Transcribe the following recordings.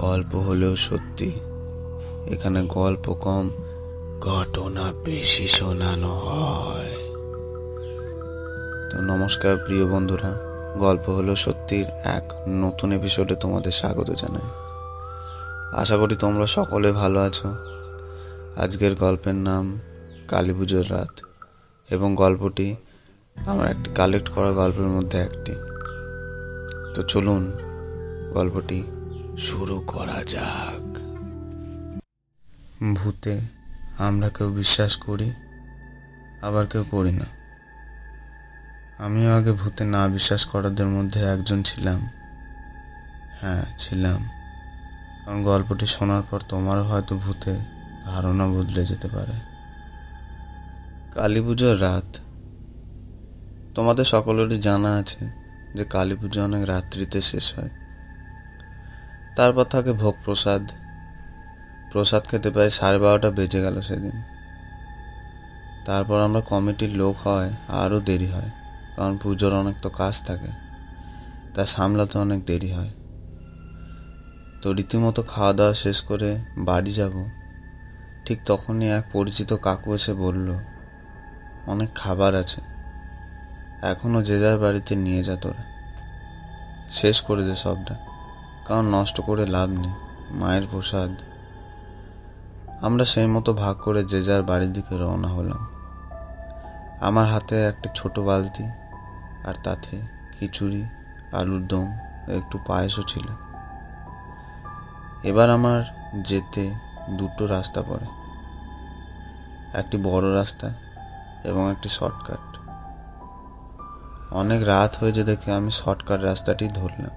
গল্প হলেও সত্যি। এখানে গল্প কম, ঘটনা বেশি শোনানো হয়। তো নমস্কার প্রিয় বন্ধুরা, গল্প হলেও সত্যির এক নতুন এপিসোডে তোমাদের স্বাগত জানাই। আশা করি তোমরা সকলে ভালো আছো। আজকের গল্পের নাম কালী পুজোর রাত, এবং গল্পটি আমার একটি কালেক্ট করা গল্পের মধ্যে একটি। তো চলুন গল্পটি শুরু করা যাক। ভূতে আমরা কেউ বিশ্বাস করি, আবার কেউ করি না। আমিও আগে ভূতে না বিশ্বাস করাদের মধ্যে একজন ছিলাম। হ্যাঁ, ছিলাম। কারণ গল্পটি শোনার পর তোমারও হয়তো ভূতে ধারণা বদলে যেতে পারে। কালী পুজোর রাত। তোমাদের সকলেরই জানা আছে যে কালী পুজো অনেক রাত্রিতে শেষ হয়। তারপর থাকে ভোগ প্রসাদ। প্রসাদ খেতে প্রায় 12:30 বেজে গেল সেদিন। তারপর আমরা কমিটির লোক হয় আরও দেরি হয়, কারণ পুজোর অনেক তো কাজ থাকে, তা সামলাতে অনেক দেরি হয়। তো রীতিমতো খাওয়া দাওয়া শেষ করে বাড়ি যাব, ঠিক তখনই এক পরিচিত কাকু এসে বলল, অনেক খাবার আছে, এখনও যে যার বাড়িতে নিয়ে যা, তোরা শেষ করে দে সবটা, কারণ নষ্ট করে লাভ নেই, মায়ের প্রসাদ। আমরা সেই মতো ভাগ করে যে যার বাড়ির দিকে রওনা হলাম। আমার হাতে একটা ছোট বালতি, আর তাতে খিচুড়ি, আলুর দম, একটু পায়েসও ছিল। এবার আমার যেতে দুটো রাস্তা পড়ে, একটি বড় রাস্তা এবং একটি শর্টকাট। অনেক রাত হয়েছে দেখে আমি শর্টকাট রাস্তাটি ধরলাম।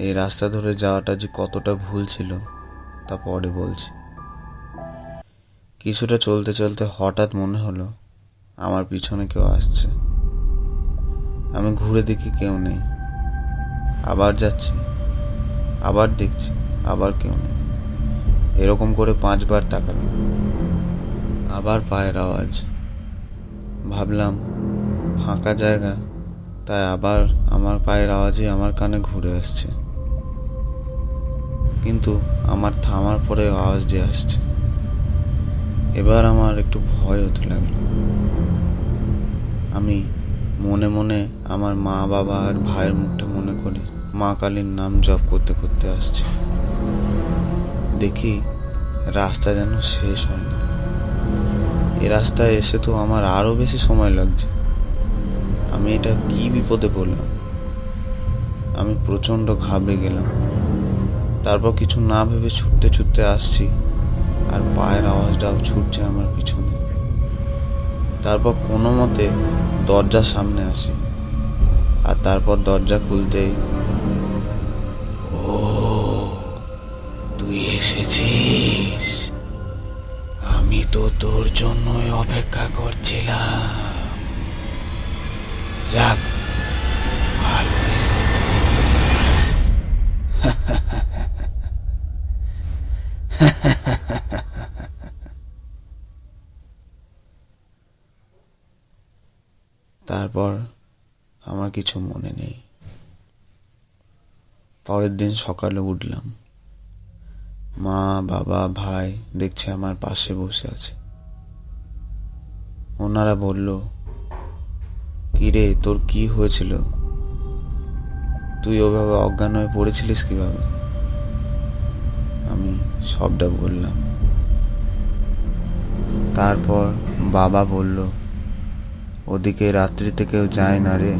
এই রাস্তা ধরে যাওয়াটা যে কতটা ভুল ছিল তা পরে বলছি। কিছুটা চলতে চলতে হঠাৎ মনে হলো আমার পিছনে কেউ আসছে। আমি ঘুরে দেখি কেউ নেই। আবার যাচ্ছি, আবার দেখছি, আবার কেউ নেই। এরকম করে 5বার তাকালাম। আবার পায়ের আওয়াজ। ভাবলাম ফাঁকা জায়গা, তাই আবার আমার পায়ের আওয়াজই আমার কানে ঘুরে আসছে। কিন্তু আমার থামার পরে আওয়াজ দিয়ে আসছে। এবার আমার একটু ভয় হতে লাগলো। আমি মনে মনে আমার মা, বাবা আর ভাইয়ের মুখটা মনে করি মা কালীর নাম জপ করতে করতে আসছে। দেখি রাস্তা যেন শেষ হয় না। এ রাস্তায় এসে তো আমার আরো বেশি সময় লাগছে। আমি এটা কি বিপদে পড়লাম। আমি প্রচণ্ড ঘাবড়ে গেলাম। তারপর কিছু না ভেবে ছুটতে ছুটতে আসছি, আর পায়ের আওয়াজটাও ছুটছে আমার পিছনে। তারপর কোনো মতে দরজার সামনে আসি, আর তারপর দরজা খুলতেই, ও তুই এসেছিস, আমি তো তোর জন্যই অপেক্ষা করছিলাম। যাক, ভালোই হলো। তারপর আমার কিছু মনে নেই। পরের দিন সকালে উঠলাম। মা, বাবা, ভাই দেখছে আমার পাশে বসে আছে। ওনারা বলল, কিরে তোর কি হয়েছিল? তুই ওভাবে অজ্ঞান হয়ে পড়েছিলিস কিভাবে? আমি সবটা বললাম। তারপর বাবা বলল, ওদিকে রাত্রিতে কেউ যায় না রে।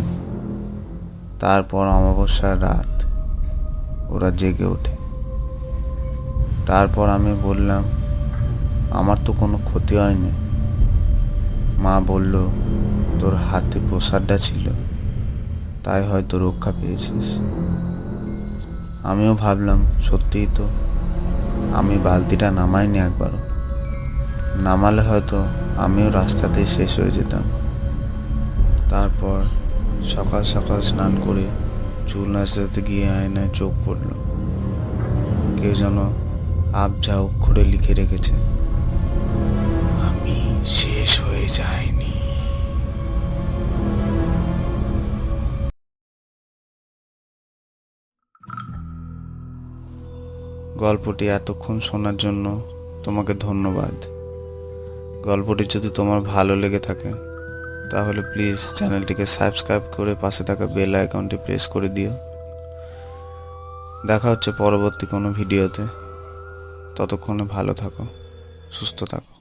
তারপর অমাবস্যার রাত ওরা জেগে ওঠে। তারপর আমি বললাম, আমার তো কোনো ক্ষতি হয়নি। মা বলল, তোর হাতে প্রসাদটা ছিল, তাই হয়তো রক্ষা পেয়েছিস। আমিও ভাবলাম সত্যিই তো, আমি বালতিটা নামাইনি একবারও। নামালে হয়তো আমিও রাস্তাতেই শেষ হয়ে যেতাম। তারপর সকাল সকাল স্নান করে চুল নাচাতে গিয়ে আয়নায় চোখ পড়ল। কেউ যেন আবঝা অক্ষরে লিখে রেখেছে, আমি শেষ হয়ে যাইনি। গল্পটি এতক্ষণ শোনার জন্য তোমাকে ধন্যবাদ। গল্পটি যদি তোমার ভালো লেগে থাকে তাহলে প্লিজ চ্যানেলটিকে সাবস্ক্রাইব করে পাশে থাকা বেল আইকনটি প্রেস করে দিও। দেখা হচ্ছে পরবর্তী কোনো ভিডিওতে। ততক্ষণে ভালো থাকো, সুস্থ থাকো।